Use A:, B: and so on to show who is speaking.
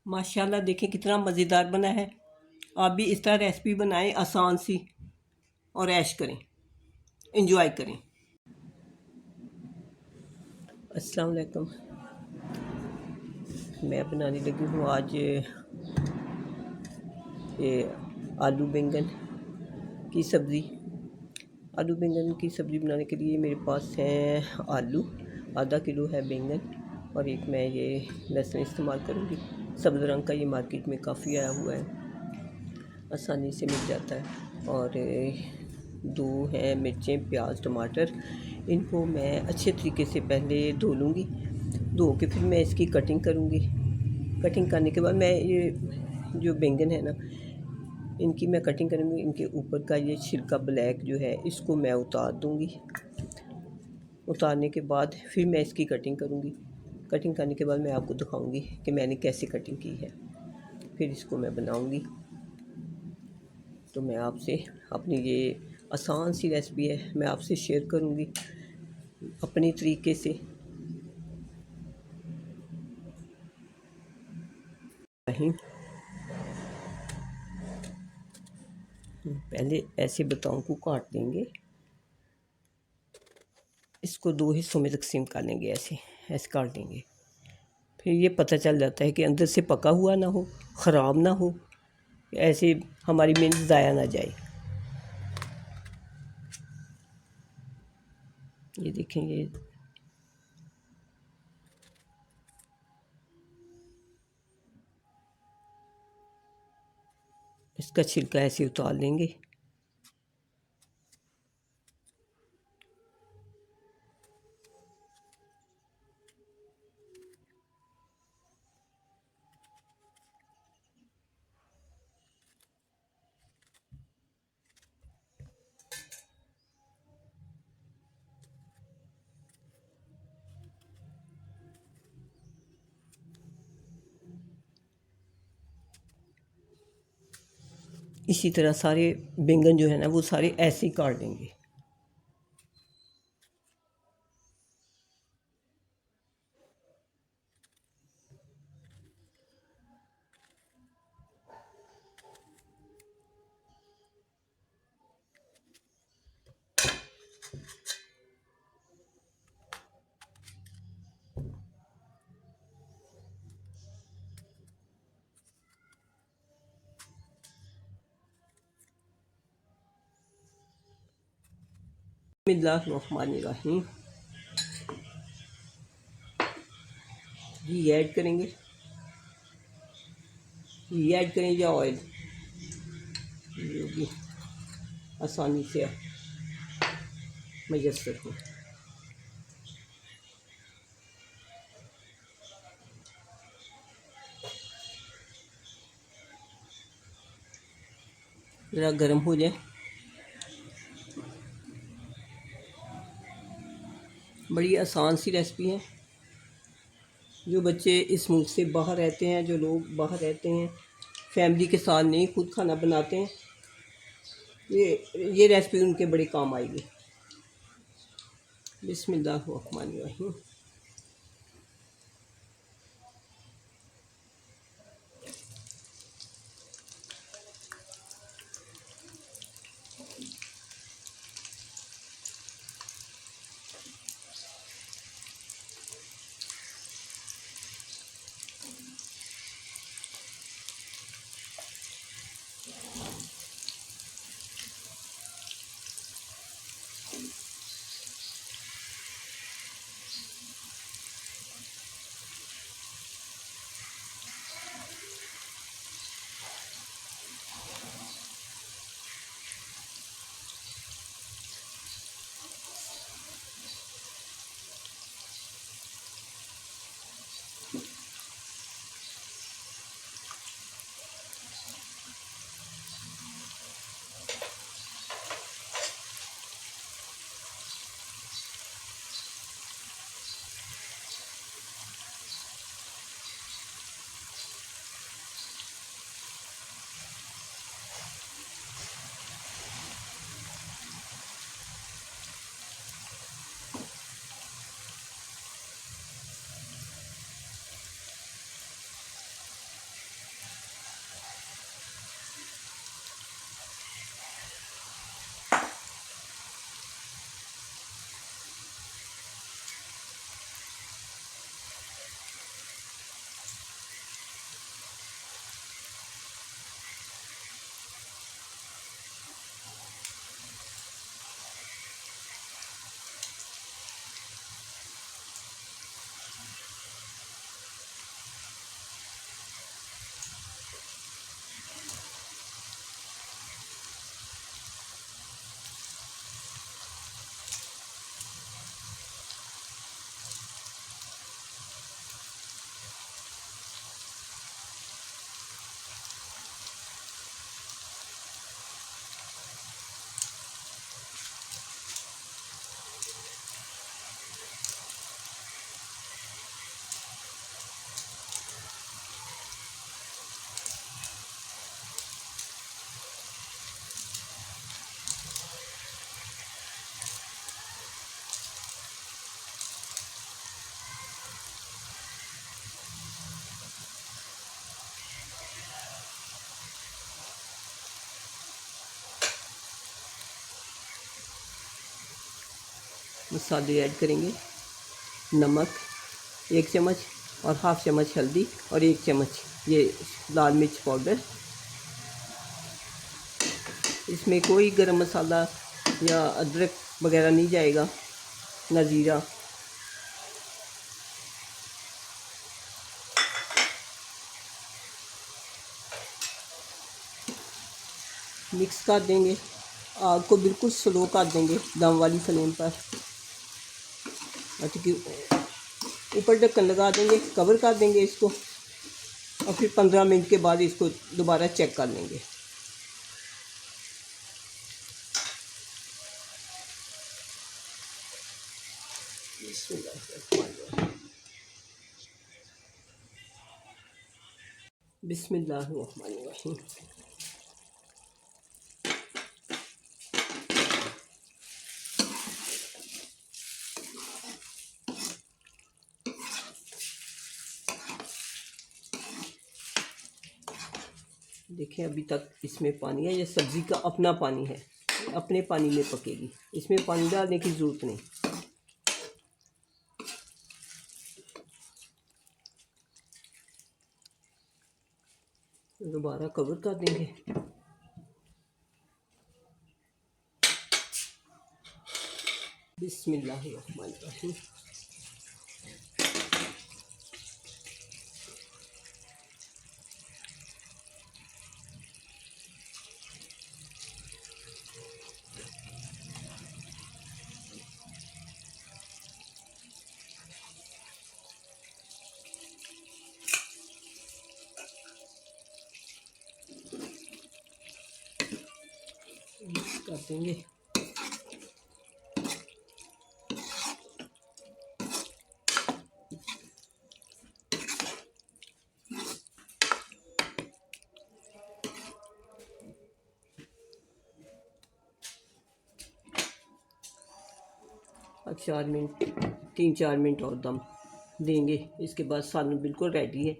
A: माशाल्लाह देखें कितना मज़ेदार बना है। आप भी इस तरह रेसिपी बनाएं आसान सी और ऐश करें, एंजॉय करें। अस्सलाम वालेकुम। मैं बनाने लगी हूँ आज ये आलू बैंगन की सब्ज़ी। आलू बैंगन की सब्ज़ी बनाने के लिए मेरे पास है आलू, आधा किलो है बैंगन और एक मैं ये लहसुन इस्तेमाल करूँगी। सब्ज़ रंग का ये मार्केट में काफ़ी आया हुआ है, आसानी से मिल जाता है। और 2 हैं मिर्चें, प्याज, टमाटर। इनको मैं अच्छे तरीके से पहले धो लूँगी। धो के फिर मैं इसकी कटिंग करूँगी। कटिंग करने के बाद मैं ये जो बैंगन है ना, इनकी मैं कटिंग करूँगी। इनके ऊपर का ये छिलका ब्लैक जो है इसको मैं उतार दूँगी। उतारने के बाद फिर मैं इसकी कटिंग करूँगी। कटिंग करने के बाद मैं आपको दिखाऊँगी कि मैंने कैसे कटिंग की है, फिर इसको मैं बनाऊँगी। तो मैं आपसे अपनी ये आसान सी रेसिपी है, मैं आपसे शेयर करूँगी अपने तरीके से। पहले ऐसे बताऊँ को काट देंगे, इसको 2 हिस्सों में तकसीम कर लेंगे, ऐसे ऐसे काट देंगे। फिर ये पता चल जाता है कि अंदर से पका हुआ ना हो, ख़राब ना हो, ऐसे हमारी मेहनत ज़ाया ना जाए। ये देखें, ये इसका छिलका ऐसे उतार लेंगे। इसी तरह सारे बैंगन जो है ना वो सारे ऐसे ही काट देंगे। बिस्मिल्लाहिर्रहमानिर्रहीम। घी ऐड करेंगे, घी ऐड करें या ऑयल, जो भी आसानी से मयसर हो। ज़रा गर्म हो जाए। बड़ी आसान सी रेसिपी है। जो बच्चे इस मुल्क से बाहर रहते हैं, जो लोग बाहर रहते हैं, फैमिली के साथ नहीं खुद खाना बनाते हैं, ये रेसिपी उनके बड़े काम आएगी। बिस्मिल्लाहिर्रहमानिर्रहीम। मसाले ऐड करेंगे। नमक 1 चम्मच और हाफ़ चम्मच हल्दी और 1 चम्मच ये लाल मिर्च पाउडर। इसमें कोई गरम मसाला या अदरक वगैरह नहीं जाएगा, ना ज़ीरा। मिक्स कर देंगे। आग को बिल्कुल स्लो कर देंगे दम वाली फ्लेम पर। अच्छा कि ऊपर ढक्कन लगा देंगे, कवर कर देंगे इसको और फिर 15 मिनट के बाद इसको दोबारा चेक कर लेंगे। बिस्मिल्लाहिर्रहमानिर्रहीम। देखिए अभी तक इसमें पानी है, ये सब्ज़ी का अपना पानी है, अपने पानी में पकेगी, इसमें पानी डालने की ज़रूरत नहीं। दोबारा कवर कर देंगे। बिस्मिल्लाहिर्रहमानिर्रहीम। मिक्स कर देंगे। अब 4 मिनट 3-4 मिनट और दम देंगे। इसके बाद सालन बिल्कुल रेडी है।